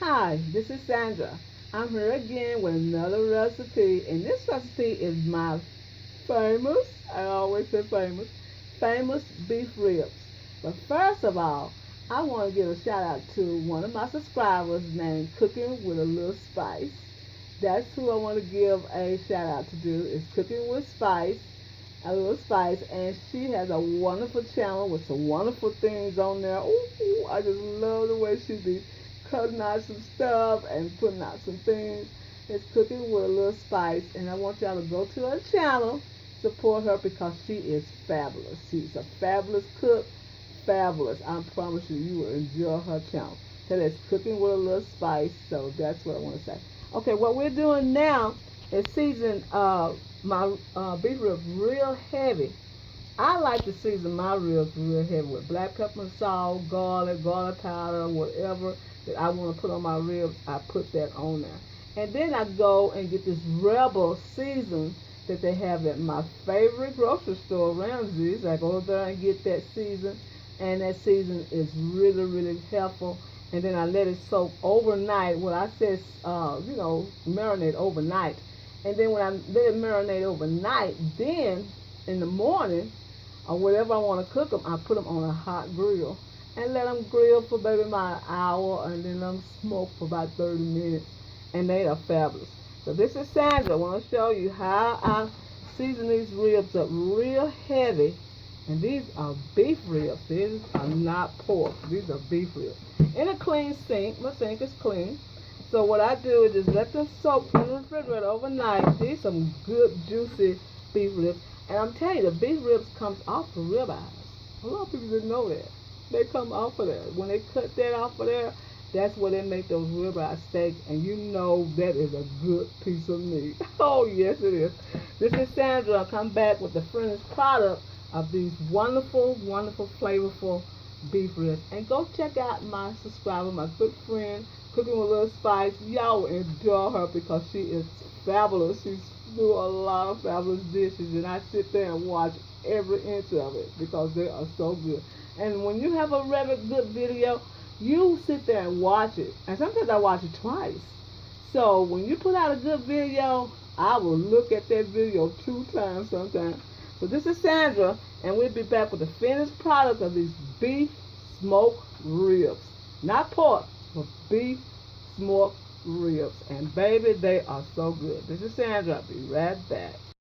Hi, this is Sandra. I'm here again with another recipe, and this recipe is my famous, I always say famous beef ribs. But first of all, I want to give a shout out to one of my subscribers named Cooking with a Little Spice. That's who I want to give a shout out to do is Cooking with Spice, a little spice, and she has a wonderful channel with some wonderful things on there. Ooh, I just love the way she be cutting out some stuff and putting out some things. It's Cooking with a Little Spice, and I want y'all to go to her channel, support her because she is fabulous. She's a fabulous cook, fabulous. I promise you, you will enjoy her channel. So that's Cooking with a Little Spice. So that's what I want to say. Okay, what we're doing now is seasoning my beef ribs real heavy. I like to season my ribs real heavy with black pepper and salt, garlic powder, whatever that I want to put on my ribs. I put that on there. And then I go and get this Rebel season that they have at my favorite grocery store, Ramsey's. I go there and get that season, and that season is really, really helpful. And then I let it soak overnight. Well, I said, marinate overnight. And then when I let it marinate overnight, then in the morning, or whatever I want to cook them, I put them on a hot grill and let them grill for maybe about an hour, and then let them smoke for about 30 minutes, and they are fabulous. So this is Sandra. I want to show you how I season these ribs up real heavy. And these are beef ribs. These are not pork. These are beef ribs. In a clean sink. My sink is clean. So what I do is just let them soak in the refrigerator overnight. These are some good, juicy beef ribs. And I'm telling you, the beef ribs comes off the ribeyes. A lot of people didn't know that. They come off of there. When they cut that off of there, that's where they make those ribeye steaks. And you know that is a good piece of meat. Oh, yes, it is. This is Sandra. I'll come back with the finished product of these wonderful, wonderful, flavorful beef ribs. And go check out my subscriber, my good friend, Cooking with a Little Spice. Y'all will enjoy her because she is fabulous. She's do a lot of fabulous dishes, and I sit there and watch every inch of it because they are so good. And when you have a really good video, you sit there and watch it. And sometimes I watch it twice. So when you put out a good video, I will look at that video 2 times sometimes. So this is Sandra, and we'll be back with the finished product of these beef smoked ribs. Not pork, but beef smoked ribs. And baby, they are so good. This is Sandra. I'll be right back.